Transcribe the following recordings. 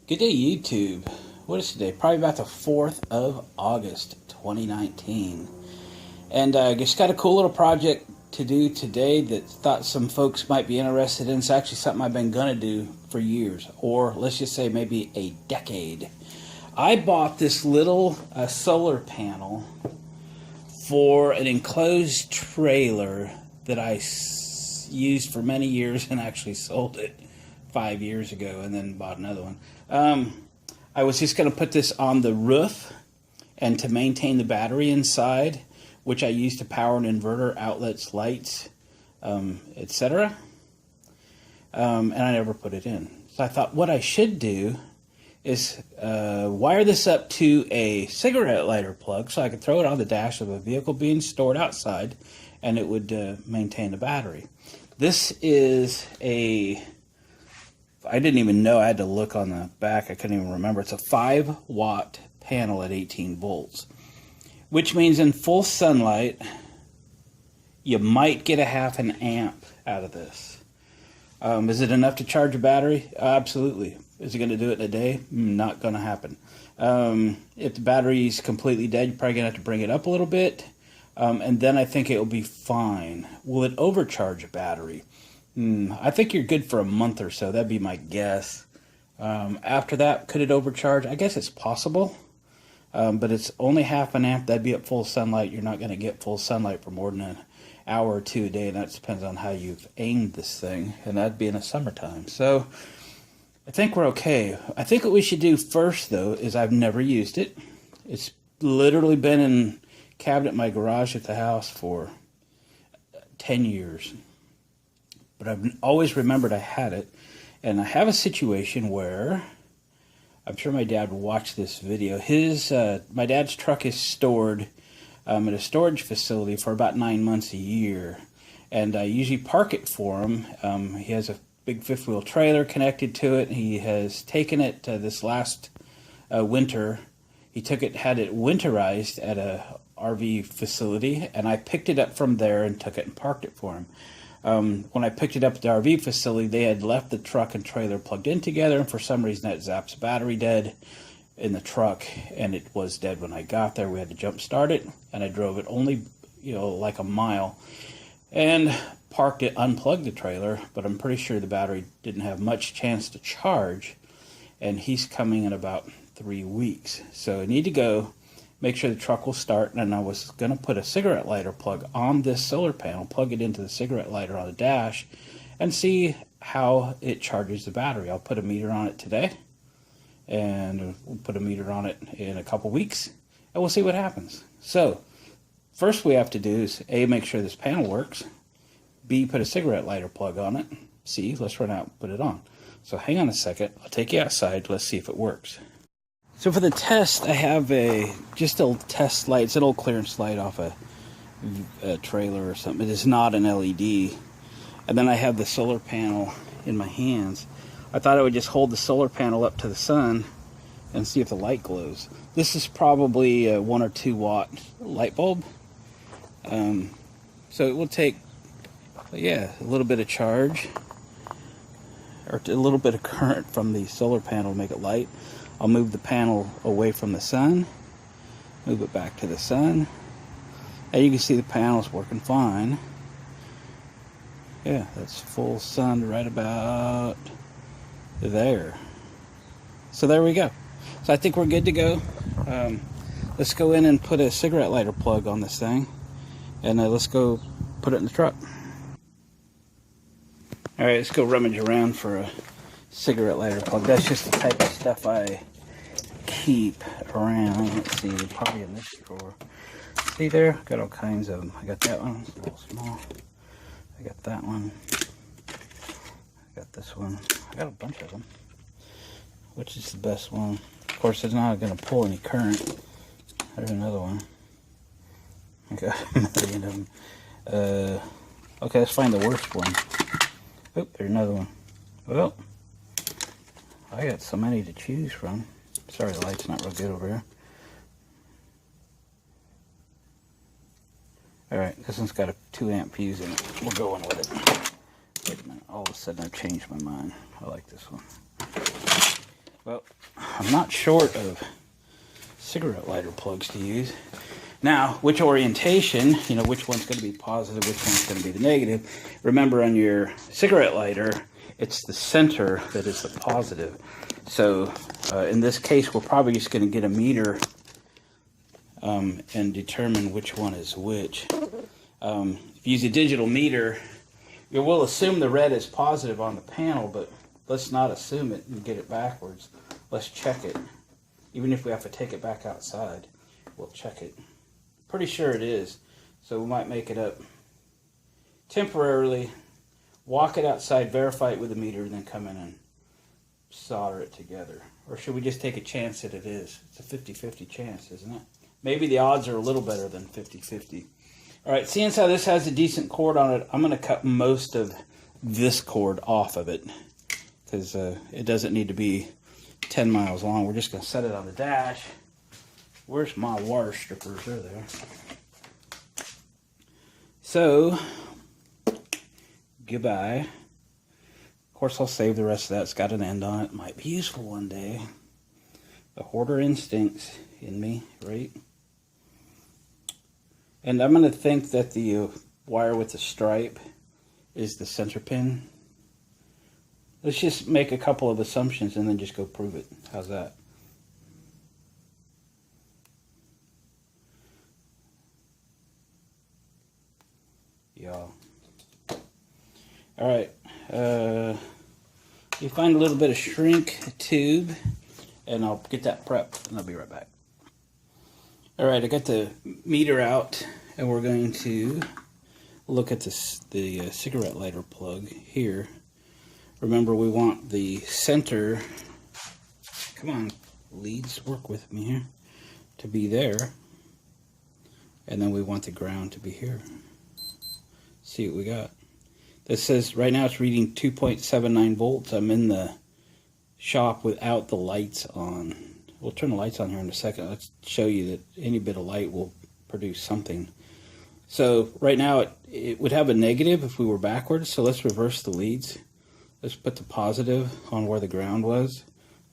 Good day, YouTube. What is today? Probably about the 4th of August, 2019. And I just got a cool little project to do today that thought some folks might be interested in. It's actually something I've been going to do for years, or let's just say maybe a decade. I bought this little solar panel for an enclosed trailer that I used for many years and actually sold it 5 years ago and then bought another one. I was just going to put this on the roof and to maintain the battery inside, which I use to power an inverter, outlets, lights, etc. And I never put it in. So I thought what I should do is wire this up to a cigarette lighter plug so I could throw it on the dash of a vehicle being stored outside and it would maintain the battery. This is I didn't even know. I had to look on the back. I couldn't even remember. It's a 5-watt panel at 18 volts, which means in full sunlight, you might get a half an amp out of this. Is it enough to charge a battery? Absolutely. Is it going to do it in a day? Not going to happen. If the battery's completely dead, you're probably going to have to bring it up a little bit, and then I think it will be fine. Will it overcharge a battery? I think you're good for a month or so. That'd be my guess. After that, could it overcharge? I guess it's possible, but it's only half an amp. That'd be at full sunlight. You're not going to get full sunlight for more than an hour or two a day, and that depends on how you've aimed this thing, and that'd be in the summertime. So I think we're okay. I think what we should do first, though, is I've never used it. It's literally been in cabinet in my garage at the house for 10 years. But I've always remembered I had it, and I have a situation where I'm sure my dad will watch this video. My dad's truck is stored at a storage facility for about 9 months a year, and I usually park it for him. He has a big fifth-wheel trailer connected to it. He has taken it this last winter. Had it winterized at a RV facility, and I picked it up from there and took it and parked it for him. When I picked it up at the RV facility, they had left the truck and trailer plugged in together, and for some reason that zaps the battery dead in the truck, and it was dead when I got there. We had to jump start it, and I drove it only, like a mile, and parked it, unplugged the trailer, but I'm pretty sure the battery didn't have much chance to charge, and he's coming in about 3 weeks. So I need to go make sure the truck will start, and I was going to put a cigarette lighter plug on this solar panel, plug it into the cigarette lighter on the dash, and see how it charges the battery. I'll put a meter on it today, and we'll put a meter on it in a couple weeks, and we'll see what happens. So, first we have to do is A, make sure this panel works, B, put a cigarette lighter plug on it, C, let's run out and put it on. So hang on a second, I'll take you outside, let's see if it works. So for the test, I have just a test light. It's an old clearance light off a trailer or something. It is not an LED. And then I have the solar panel in my hands. I thought I would just hold the solar panel up to the sun and see if the light glows. This is probably a 1 or 2 watt light bulb. So it will take, a little bit of charge, or a little bit of current from the solar panel to make it light. I'll move the panel away from the sun, move it back to the sun, and you can see the panel's working fine. Yeah, that's full sun right about there. So there we go. So I think we're good to go. Let's go in and put a cigarette lighter plug on this thing, and let's go put it in the truck. All right, let's go rummage around for a cigarette lighter plug. That's just the type of stuff I keep around. Let's see, probably in this drawer. See there? Got all kinds of them. I got that one, it's a little small. I got that one. I got this one. I got a bunch of them. Which is the best one? Of course, it's not going to pull any current. There's another one. I got a million of them. Okay, let's find the worst one. Oh, there's another one. Well, I got so many to choose from. Sorry, the light's not real good over here. Alright, this one's got a 2 amp fuse in it. We're going with it. Wait a minute, all of a sudden I've changed my mind. I like this one. Well, I'm not short of cigarette lighter plugs to use. Now, which orientation, you know, which one's going to be positive, which one's going to be the negative. Remember, on your cigarette lighter, it's the center that is the positive. So, in this case, we're probably just going to get a meter and determine which one is which. If you use a digital meter, you will assume the red is positive on the panel, but let's not assume it and get it backwards. Let's check it. Even if we have to take it back outside, we'll check it. Pretty sure it is, so we might make it up temporarily, walk it outside, verify it with a meter, and then come in and solder it together. Or should we just take a chance that it is? It's a 50-50 chance, isn't it? Maybe the odds are a little better than 50-50. All right, seeing as how this has a decent cord on it, I'm going to cut most of this cord off of it because it doesn't need to be 10 miles long. We're just going to set it on the dash. Where's my wire strippers? They're there. So, goodbye. Of course, I'll save the rest of that. It's got an end on it. Might be useful one day. The hoarder instincts in me, right? And I'm going to think that the wire with the stripe is the center pin. Let's just make a couple of assumptions and then just go prove it. How's that? Yeah. All right. You find a little bit of shrink tube, and I'll get that prepped, and I'll be right back. All right, I got the meter out, and we're going to look at the cigarette lighter plug here. Remember, we want the center, come on, leads, work with me here, to be there. And then we want the ground to be here. See what we got. This says, right now it's reading 2.79 volts. I'm in the shop without the lights on. We'll turn the lights on here in a second. Let's show you that any bit of light will produce something. So right now it would have a negative if we were backwards. So let's reverse the leads. Let's put the positive on where the ground was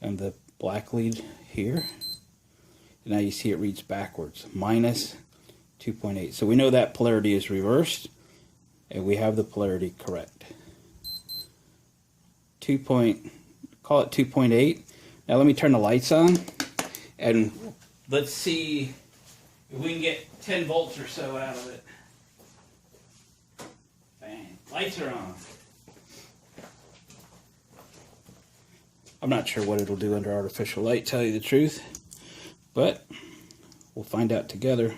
and the black lead here. And now you see it reads backwards, minus 2.8. So we know that polarity is reversed, and we have the polarity correct. Call it 2.8. Now let me turn the lights on, and let's see if we can get 10 volts or so out of it. Bang, lights are on. I'm not sure what it'll do under artificial light, tell you the truth, but we'll find out together.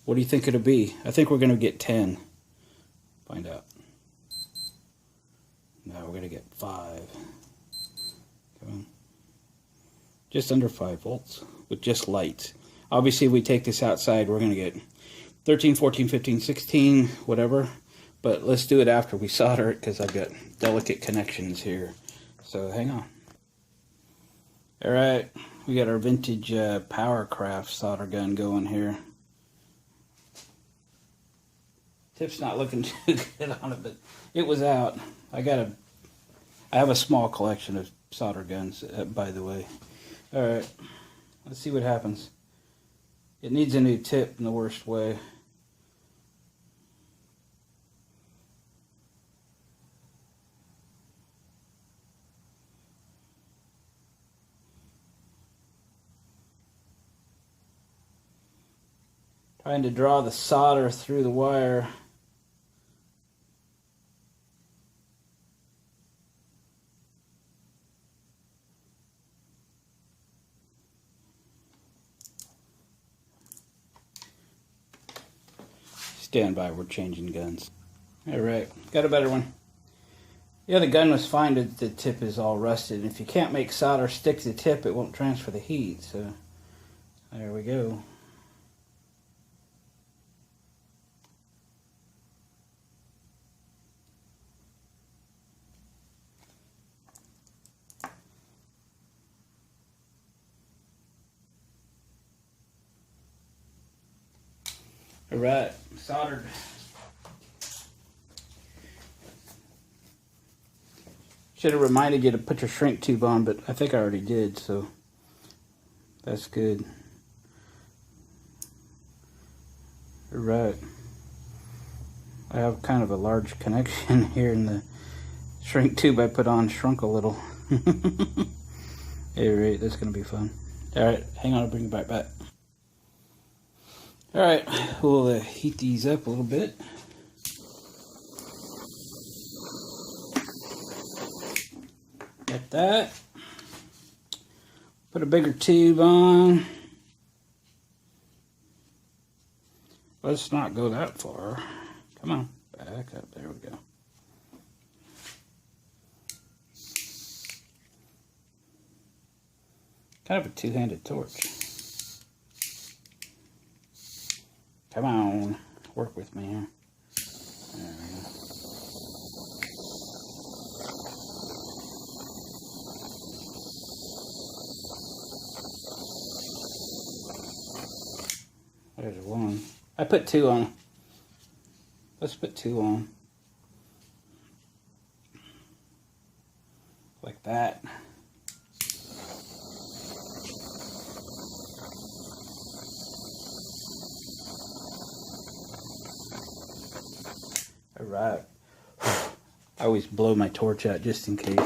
What do you think it'll be? I think we're going to get 10. Find out. No, we're going to get 5. Come on. Just under 5 volts with just lights. Obviously, if we take this outside, we're going to get 13, 14, 15, 16, whatever. But let's do it after we solder it because I've got delicate connections here. So hang on. All right, we got our vintage Powercraft solder gun going here. Tip's not looking too good on it, but it was out. I have a small collection of solder guns, by the way. All right, let's see what happens. It needs a new tip in the worst way. Trying to draw the solder through the wire. Stand by, we're changing guns. All right, got a better one. Yeah, the gun was fine, but the tip is all rusted. And if you can't make solder stick to the tip, it won't transfer the heat. So there we go. All right, soldered. Should have reminded you to put your shrink tube on, but I think I already did, so that's good. All right. I have kind of a large connection here, and the shrink tube I put on shrunk a little. Hey, right, that's gonna be fun. All right, hang on, I'll bring it back. All right, we'll heat these up a little bit. Like that. Put a bigger tube on. Let's not go that far. Come on, back up. There we go. Kind of a two-handed torch. Come on, work with me here. There we go. There's one. I put two on. Let's put two on. Like that. All right. I always blow my torch out just in case.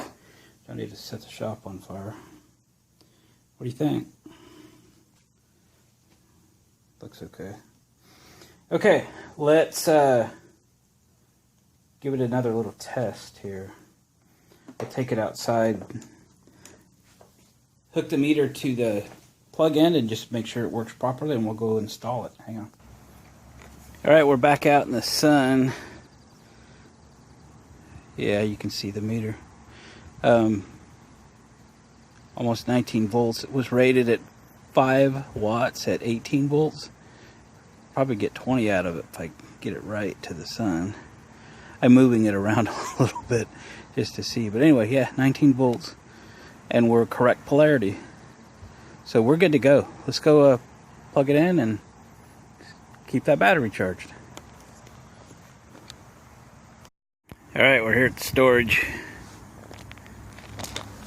Don't need to set the shop on fire. What do you think? Looks okay. Okay, let's give it another little test here. We'll take it outside, hook the meter to the plug-in and just make sure it works properly, and we'll go install it. Hang on. All right, we're back out in the sun. Yeah, you can see the meter. Almost 19 volts. It was rated at 5 watts at 18 volts. Probably get 20 out of it if I get it right to the sun. I'm moving it around a little bit just to see. But anyway, yeah, 19 volts. And we're correct polarity. So we're good to go. Let's go plug it in and keep that battery charged. All right, we're here at the storage.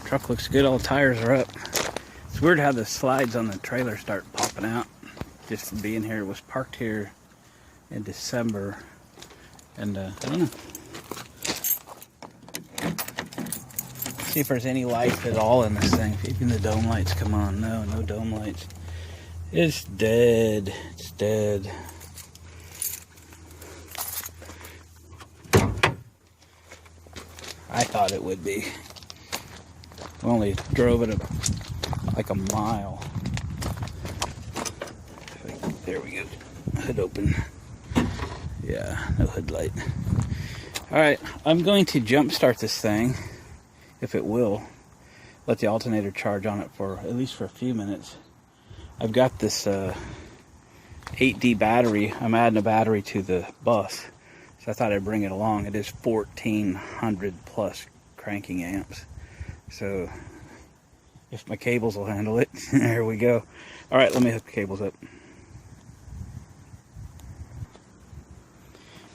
Truck looks good, all the tires are up. It's weird how the slides on the trailer start popping out just from being here. It was parked here in December, and I don't know. See if there's any light at all in this thing. Even the dome lights come on. No dome lights. It's dead. It's dead. I thought it would be. We only drove it like a mile. There we go. Hood open. Yeah, no hood light. Alright, I'm going to jump start this thing, if it will. Let the alternator charge on it for at least for a few minutes. I've got this 8D battery. I'm adding a battery to the bus. So I thought I'd bring it along. It is 1400 plus cranking amps. So if my cables will handle it, there we go. All right, let me hook the cables up.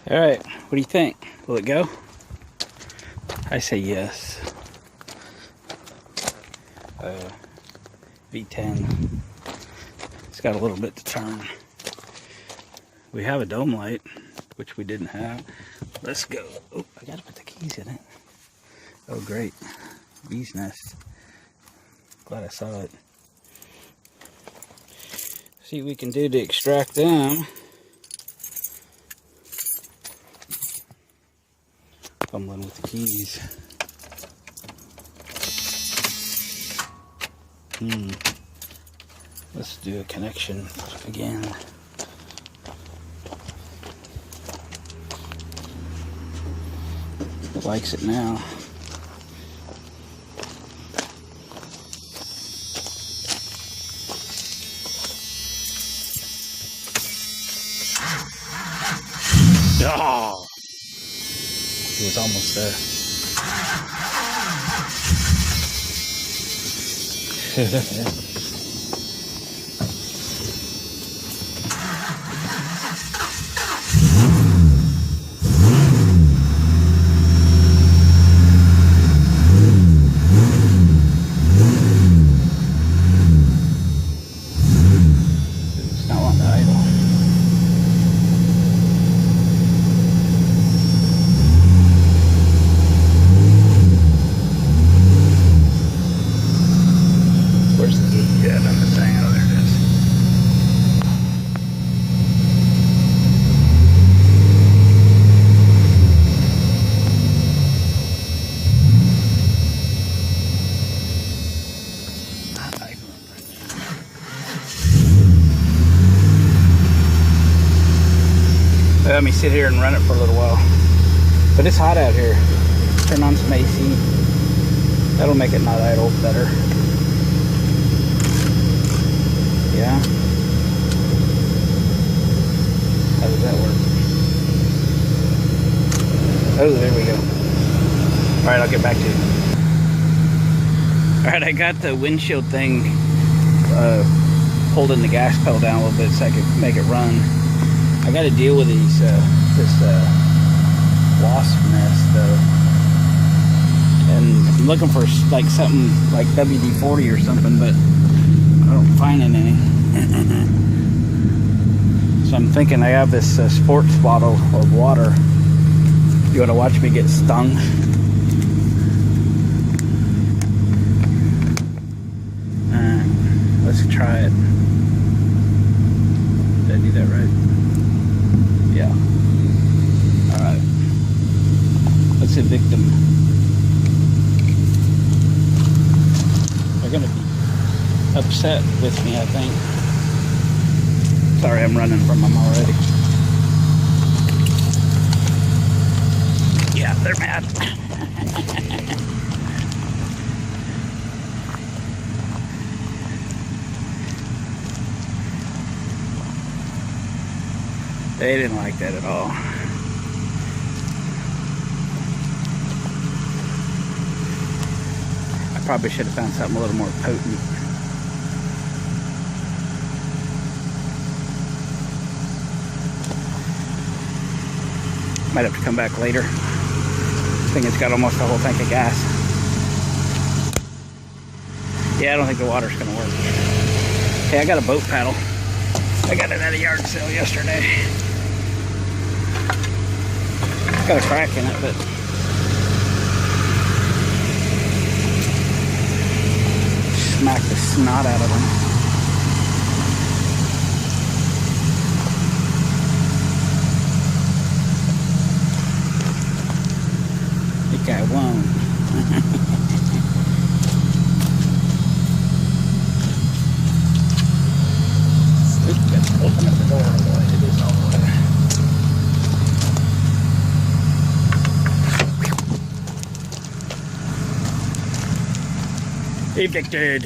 All right, what do you think? Will it go? I say yes. V10. It's got a little bit to turn. We have a dome light, which we didn't have. Let's go. Oh, I gotta put the keys in it. Oh, great. Bee's nest. Glad I saw it. See what we can do to extract them. Fumbling with the keys. Let's do a connection again. It likes it now. Oh! It was almost there. Yeah, done the thing. Oh, there it is. Let me sit here and run it for a little while. But it's hot out here. Turn on some AC. That'll make it not idle better. Yeah. How does that work? Oh, there we go. Alright, I'll get back to you. Alright, I got the windshield thing holding the gas pedal down a little bit so I could make it run. I got to deal with these this wasp nest though, and I'm looking for like something like WD-40 or something, but I don't find any. So I'm thinking I have this sports bottle of water. You want to watch me get stung? Let's try it. Did I do that right? Yeah. Alright. Let's evict them. They're going to be upset with me, I think. Sorry, I'm running from them already. Yeah, they're mad. They didn't like that at all. I probably should have found something a little more potent. Might have to come back later. This thing has got almost a whole tank of gas. Yeah, I don't think the water's gonna work. Hey, I got a boat paddle. I got it at a yard sale yesterday. Got a crack in it, but smack the snot out of them. I think I won't. Open up the door all the way. It is all the way. Evicted.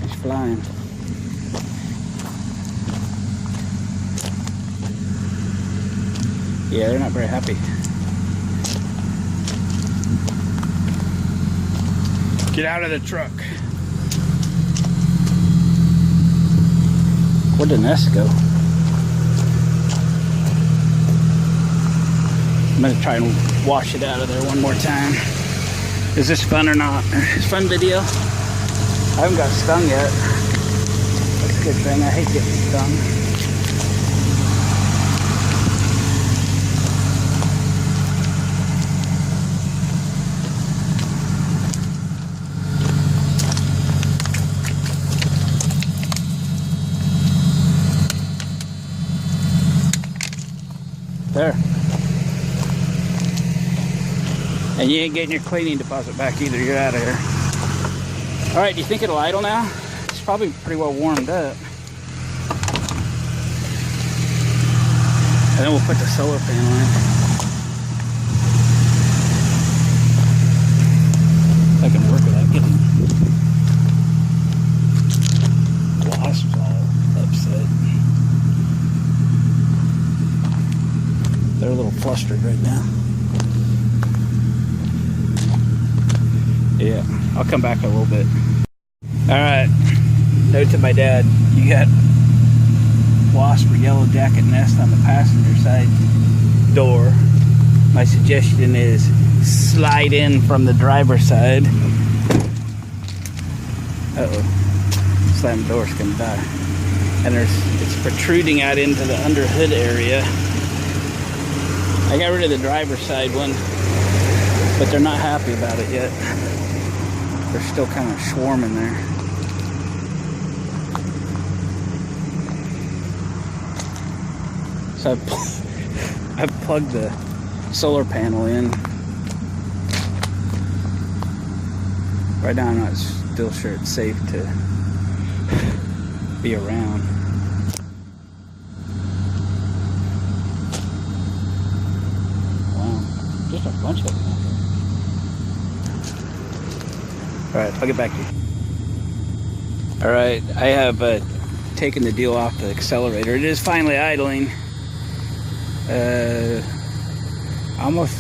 He's flying. Yeah, they're not very happy. Get out of the truck. Where'd the nest go? I'm gonna try and wash it out of there one more time. Is this fun or not? It's a fun video. I haven't got stung yet. That's a good thing. I hate getting stung. There. And you ain't getting your cleaning deposit back either. You're out of here. Alright, do you think it'll idle now? It's probably pretty well warmed up. And then we'll put the solar panel in. I can work without getting wasps all upset. They're a little flustered right now. Yeah, I'll come back a little bit. Alright, note to my dad, you got wasp or yellow jacket nest on the passenger side door. My suggestion is slide in from the driver's side. Uh-oh, slam the door's gonna die. And it's protruding out into the under hood area. I got rid of the driver's side one, but they're not happy about it yet. They're still kind of swarming there. So I've plugged the solar panel in. Right now I'm not still sure it's safe to be around. Wow, just a bunch of them out there. Alright, I'll get back to you. Alright, I have taken the deal off the accelerator. It is finally idling. Almost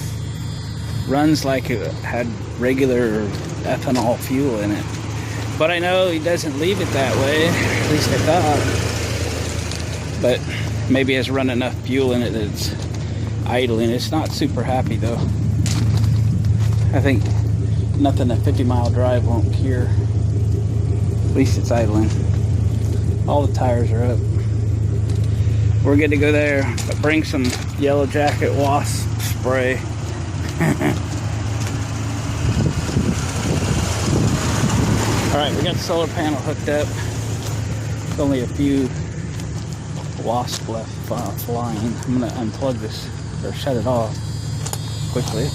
runs like it had regular ethanol fuel in it. But I know he doesn't leave it that way, at least I thought. But maybe has run enough fuel in it that it's idling. It's not super happy though. I think nothing a 50-mile drive won't cure. At least it's idling. All the tires are up. We're good to go there, but bring some yellow jacket wasp spray. Alright, we got the solar panel hooked up. There's only a few wasps left flying. I'm going to unplug this, or shut it off quickly.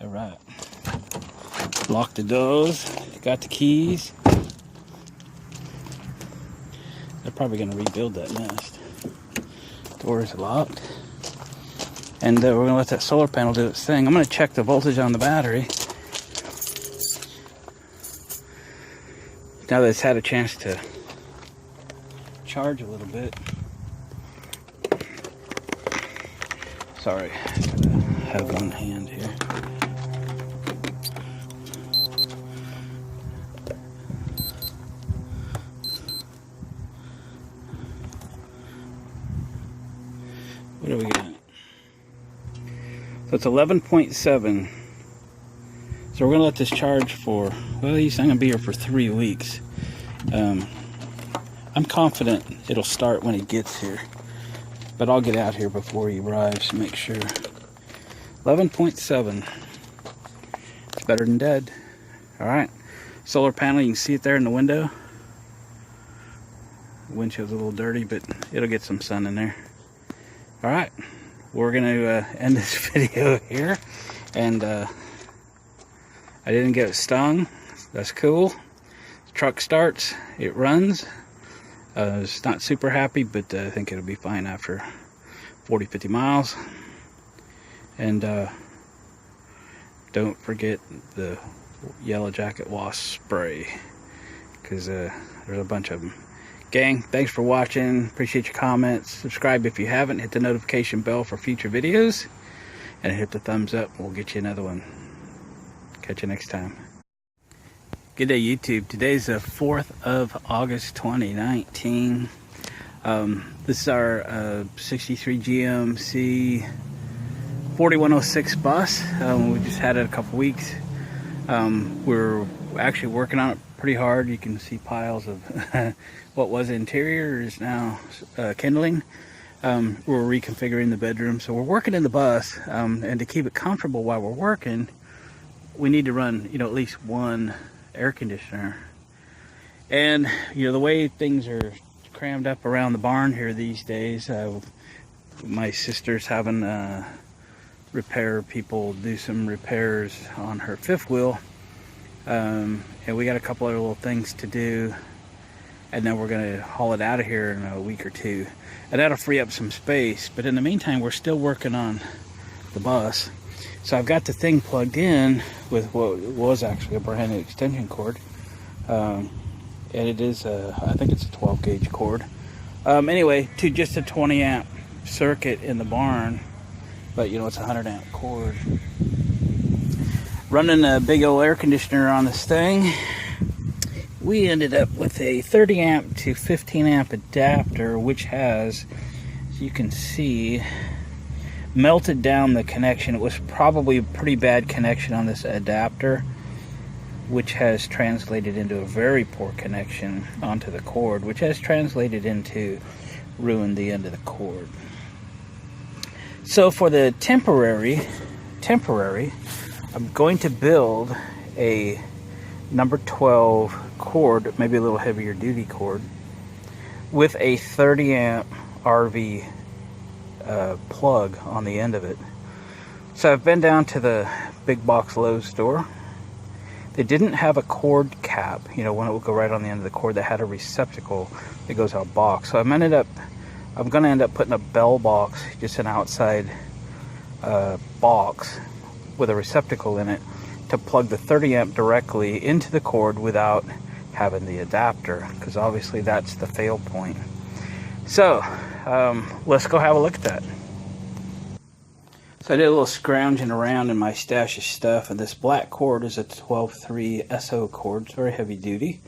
Alright. Lock the doors. Got the keys. They're probably going to rebuild that nest. Door is locked. And we're going to let that solar panel do its thing. I'm going to check the voltage on the battery. Now that it's had a chance to charge a little bit. Sorry, I gotta have one hand here. What do we got? So it's 11.7. So we're going to let this charge for, well, he's not going to be here for 3 weeks. I'm confident it'll start when he gets here. But I'll get out here before he arrives to make sure. 11.7. It's better than dead. Alright. Solar panel, you can see it there in the window. The windshield's a little dirty, but it'll get some sun in there. Alright, we're going to end this video here, and I didn't get stung. That's cool. The truck starts, it runs. It's not super happy, but I think it'll be fine after 40-50 miles. And don't forget the yellow jacket wasp spray, because there's a bunch of them. Gang, thanks for watching. Appreciate your comments. Subscribe if you haven't. Hit the notification bell for future videos. And hit the thumbs up. We'll get you another one. Catch you next time. Good day, YouTube. Today's the 4th of August, 2019. This is our 63 GMC 4106 bus. We just had it a couple weeks. We're actually working on it pretty hard. You can see piles of what was interior is now kindling. We're reconfiguring the bedroom, so we're working in the bus, and to keep it comfortable while we're working, we need to run, at least one air conditioner. And the way things are crammed up around the barn here these days, my sister's having repair people do some repairs on her fifth wheel. And we got a couple other little things to do, and then we're going to haul it out of here in a week or two, and that'll free up some space. But in the meantime, we're still working on the bus. So I've got the thing plugged in with what was actually a brand new extension cord, and it is I think it's a 12 gauge cord, anyway, to just a 20 amp circuit in the barn, but it's a 100 amp cord. Running a big old air conditioner on this thing, we ended up with a 30 amp to 15 amp adapter, which has, as you can see, melted down the connection. It was probably a pretty bad connection on this adapter, which has translated into a very poor connection onto the cord, which has translated into ruined the end of the cord. So for the temporary, I'm going to build a number 12 cord, maybe a little heavier duty cord, with a 30 amp RV plug on the end of it. So I've been down to the big box Lowe's store. They didn't have a cord cap, you know, one that would go right on the end of the cord. That had a receptacle that goes out box. So I'm going to end up putting a bell box, just an outside box with a receptacle in it, to plug the 30 amp directly into the cord without having the adapter, because obviously that's the fail point. So let's go have a look at that. So I did a little scrounging around in my stash of stuff, and this black cord is a 12.3 SO cord. It's very heavy duty.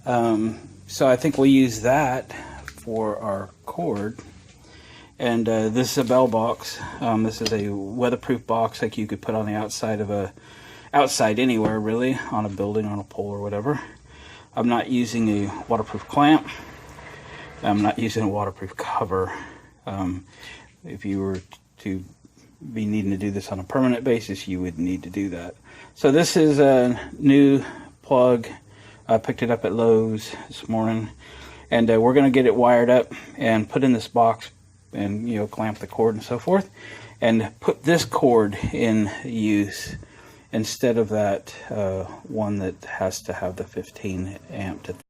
So I think we'll use that for our cord. And this is a bell box. This is a weatherproof box, like you could put on the outside of outside anywhere really, on a building, on a pole or whatever. I'm not using a waterproof clamp. I'm not using a waterproof cover. If you were to be needing to do this on a permanent basis, you would need to do that. So this is a new plug. I picked it up at Lowe's this morning, and we're going to get it wired up and put in this box, and, you know, clamp the cord and so forth, and put this cord in use instead of that one that has to have the 15 amp to